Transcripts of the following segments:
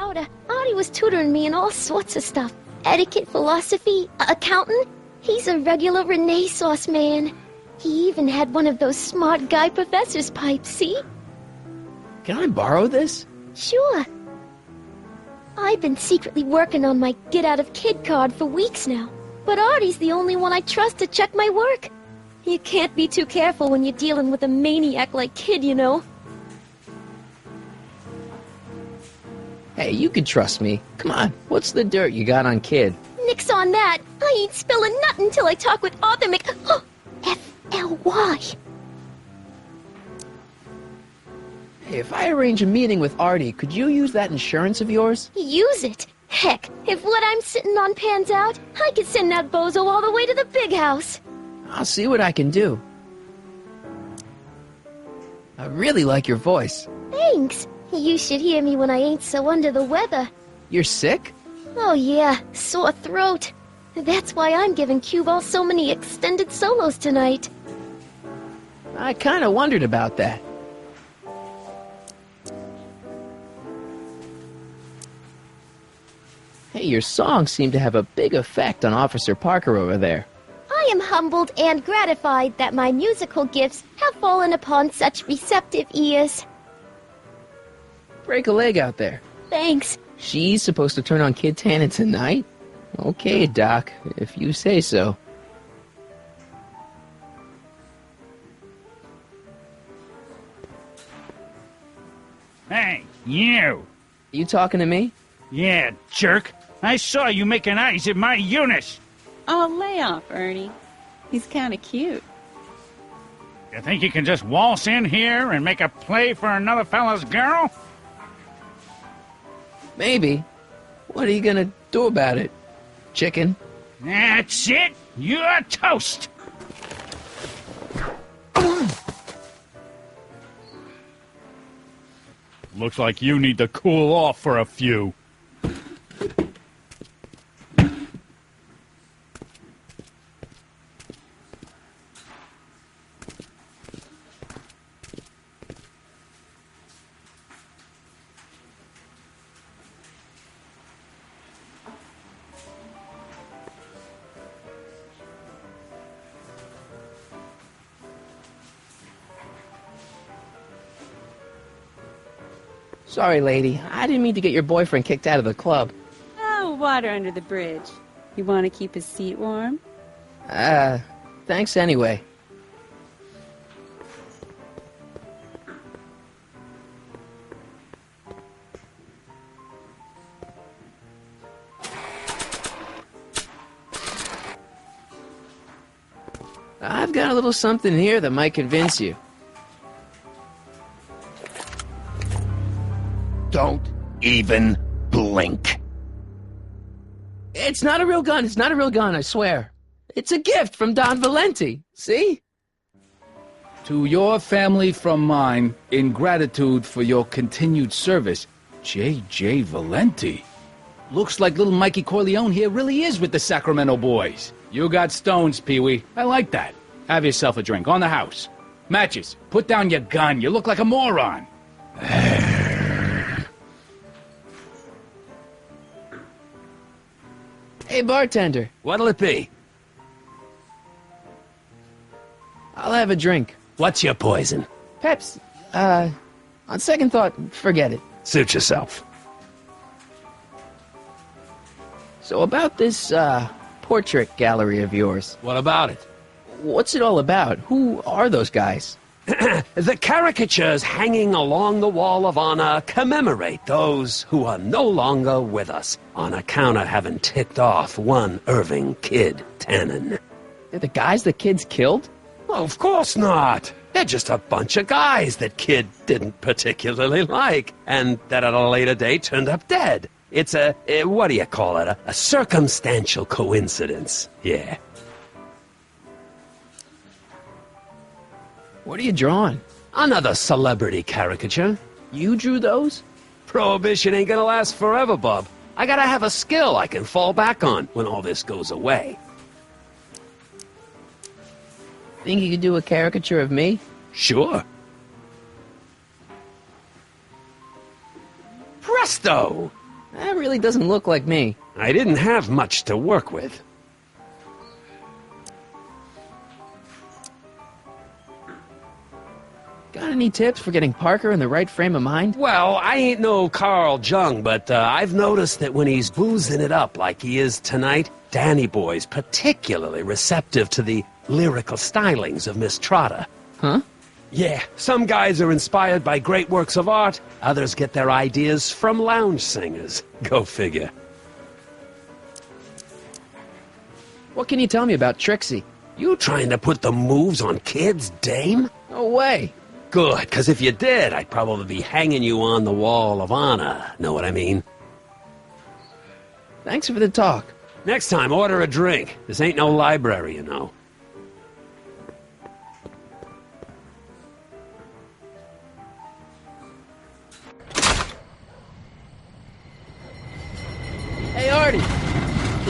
powder. Artie was tutoring me in all sorts of stuff. Etiquette, philosophy, accounting. He's a regular Renaissance man. He even had one of those smart guy professor's pipes, see? Can I borrow this? Sure. I've been secretly working on my get-out-of-kid card for weeks now. But Artie's the only one I trust to check my work. You can't be too careful when you're dealing with a maniac like Kid, you know. Hey, you can trust me. Come on, what's the dirt you got on Kid? Nix on that. I ain't spilling nothing until I talk with Arthur F-L-Y. Hey, if I arrange a meeting with Artie, could you use that insurance of yours? Use it. Heck, if what I'm sitting on pans out, I could send that bozo all the way to the big house. I'll see what I can do. I really like your voice. Thanks. You should hear me when I ain't so under the weather. You're sick? Oh yeah, sore throat. That's why I'm giving Cue Ball so many extended solos tonight. I kinda wondered about that. Hey, your songs seem to have a big effect on Officer Parker over there. I am humbled and gratified that my musical gifts have fallen upon such receptive ears. Break a leg out there. Thanks. She's supposed to turn on Kid Tannen tonight? Okay, Doc, if you say so. Hey, you! You talking to me? Yeah, jerk. I saw you making eyes at my Eunice. Oh, lay off, Ernie. He's kind of cute. You think you can just waltz in here and make a play for another fella's girl? Maybe. What are you gonna do about it, chicken? That's it. You're toast. Looks like you need to cool off for a few. Sorry, lady. I didn't mean to get your boyfriend kicked out of the club. Oh, water under the bridge. You want to keep his seat warm? Thanks anyway. I've got a little something here that might convince you. Don't even blink. It's not a real gun. It's not a real gun, I swear. It's a gift from Don Valenti. See? To your family from mine, in gratitude for your continued service, J.J. Valenti. Looks like little Mikey Corleone here really is with the Sacramento boys. You got stones, Pee-wee. I like that. Have yourself a drink, on the house. Matches, put down your gun. You look like a moron. Hey, bartender. What'll it be? I'll have a drink. What's your poison? Peps, on second thought, forget it. Suit yourself. So about this, portrait gallery of yours. What about it? What's it all about? Who are those guys? The caricatures hanging along the wall of honor commemorate those who are no longer with us on account of having ticked off one Irving Kid Tannen. They're the guys the kids killed? Well, of course not. They're just a bunch of guys that Kid didn't particularly like, and that at a later date turned up dead. It's what do you call it? A circumstantial coincidence. Yeah. What are you drawing? Another celebrity caricature. You drew those? Prohibition ain't gonna last forever, bub. I gotta have a skill I can fall back on when all this goes away. Think you could do a caricature of me? Sure. Presto! That really doesn't look like me. I didn't have much to work with. Got any tips for getting Parker in the right frame of mind? Well, I ain't no Carl Jung, but I've noticed that when he's boozing it up like he is tonight, Danny Boy's particularly receptive to the lyrical stylings of Miss Trotter. Huh? Yeah, some guys are inspired by great works of art, others get their ideas from lounge singers. Go figure. What can you tell me about Trixie? You trying to put the moves on kids, dame? No way. Good, because if you did, I'd probably be hanging you on the wall of honor. Know what I mean? Thanks for the talk. Next time, order a drink. This ain't no library, you know. Hey, Artie.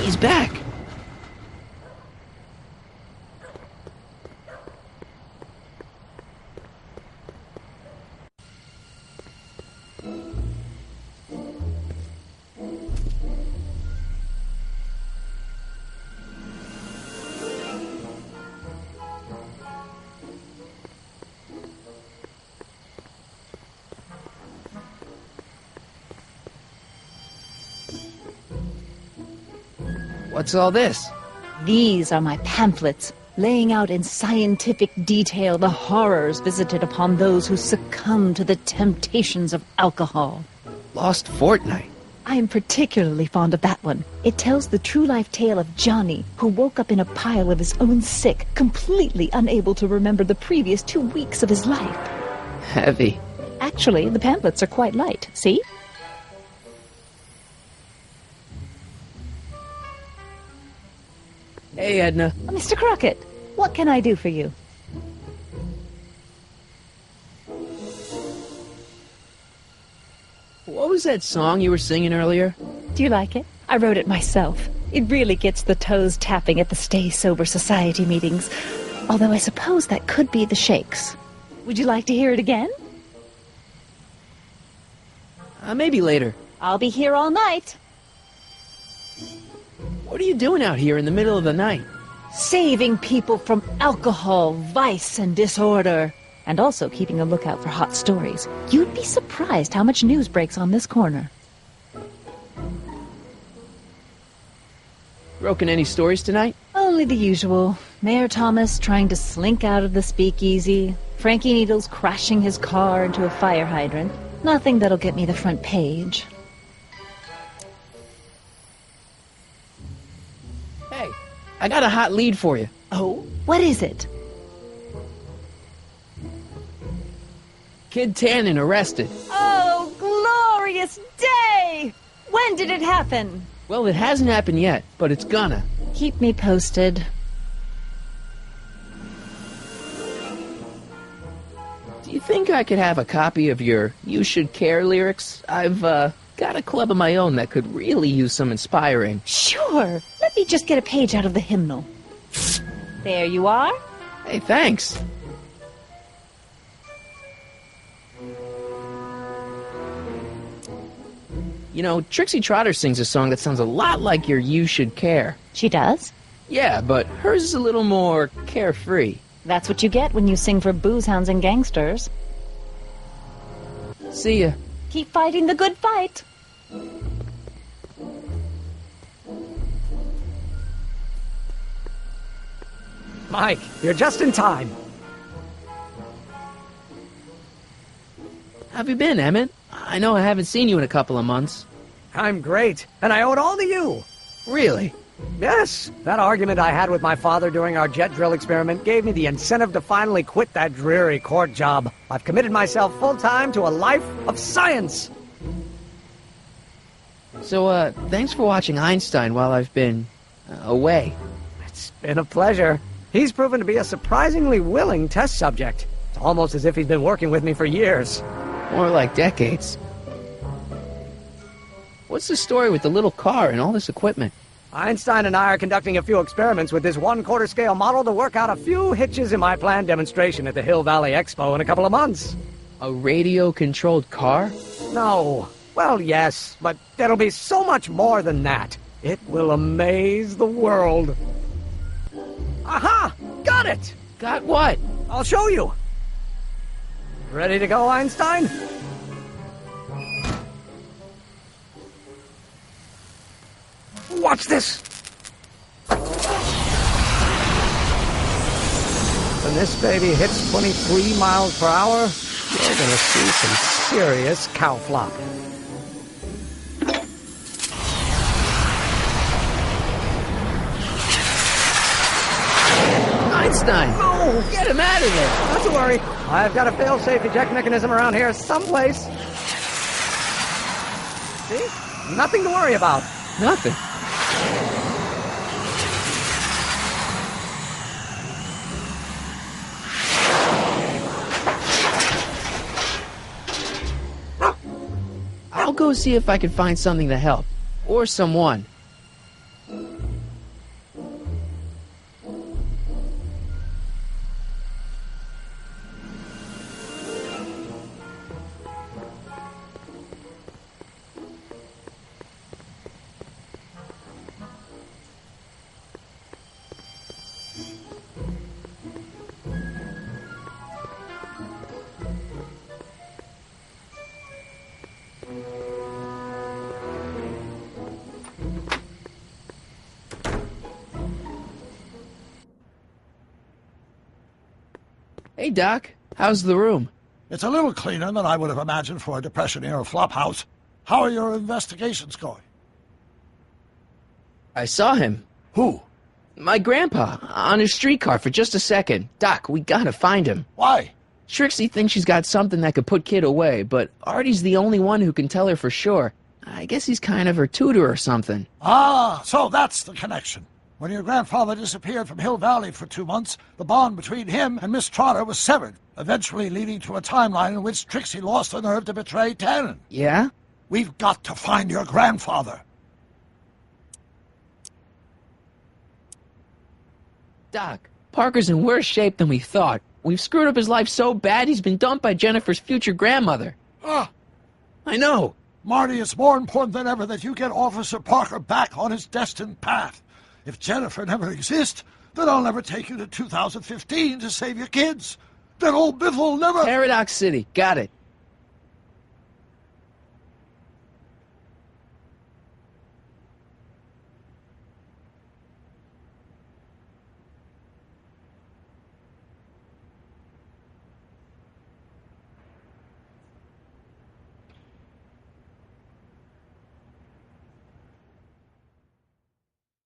He's back. What's all this? These are my pamphlets, laying out in scientific detail the horrors visited upon those who succumb to the temptations of alcohol. Lost Fortnight. I am particularly fond of that one. It tells the true-life tale of Johnny, who woke up in a pile of his own sick, completely unable to remember the previous 2 weeks of his life. Heavy. Actually, the pamphlets are quite light, see? Hey, Edna. Mr. Crockett, what can I do for you? What was that song you were singing earlier? Do you like it? I wrote it myself. It really gets the toes tapping at the Stay Sober Society meetings. Although I suppose that could be the Shakes. Would you like to hear it again? Maybe later. I'll be here all night. What are you doing out here in the middle of the night? Saving people from alcohol, vice, and disorder. And also keeping a lookout for hot stories. You'd be surprised how much news breaks on this corner. Broken any stories tonight? Only the usual. Mayor Thomas trying to slink out of the speakeasy. Frankie Needles crashing his car into a fire hydrant. Nothing that'll get me the front page. Hey, I got a hot lead for you. Oh? What is it? Kid Tannen arrested. Oh, glorious day! When did it happen? Well, it hasn't happened yet, but it's gonna. Keep me posted. Do you think I could have a copy of your You Should Care lyrics? I've, got a club of my own that could really use some inspiring. Sure. Let me just get a page out of the hymnal. There you are. Hey, thanks. You know, Trixie Trotter sings a song that sounds a lot like your You Should Care. She does? Yeah, but hers is a little more carefree. That's what you get when you sing for boozehounds and gangsters. See ya. Keep fighting the good fight. Mike, you're just in time. How have you been, Emmett? I know I haven't seen you in a couple of months. I'm great, and I owe it all to you. Really? Yes, that argument I had with my father during our jet drill experiment gave me the incentive to finally quit that dreary court job. I've committed myself full-time to a life of science. So, thanks for watching Einstein while I've been away. It's been a pleasure. He's proven to be a surprisingly willing test subject. It's almost as if he's been working with me for years. More like decades. What's the story with the little car and all this equipment? Einstein and I are conducting a few experiments with this 1/4 scale model to work out a few hitches in my planned demonstration at the Hill Valley Expo in a couple of months. A radio-controlled car? No. Well, yes, but it'll be so much more than that. It will amaze the world. Aha! Got it! Got what? I'll show you. Ready to go, Einstein? Watch this! When this baby hits 23 miles per hour, you're gonna see some serious cow flop. Einstein! No! Get him out of there! Not to worry. I've got a fail-safe eject mechanism around here someplace. See? Nothing to worry about. Nothing. I'll go see if I can find something to help. Or someone. Hey, Doc. How's the room? It's a little cleaner than I would have imagined for a Depression-era flophouse. How are your investigations going? I saw him. Who? My grandpa, on his streetcar for just a second. Doc, we gotta find him. Why? Trixie thinks she's got something that could put Kid away, but Artie's the only one who can tell her for sure. I guess he's kind of her tutor or something. Ah, so that's the connection. When your grandfather disappeared from Hill Valley for 2 months, the bond between him and Miss Trotter was severed, eventually leading to a timeline in which Trixie lost the nerve to betray Tannen. Yeah? We've got to find your grandfather. Doc, Parker's in worse shape than we thought. We've screwed up his life so bad he's been dumped by Jennifer's future grandmother. Ah, I know. Marty, it's more important than ever that you get Officer Parker back on his destined path. If Jennifer never exists, then I'll never take you to 2015 to save your kids. Then old Biff will never... Paradox City. Got it.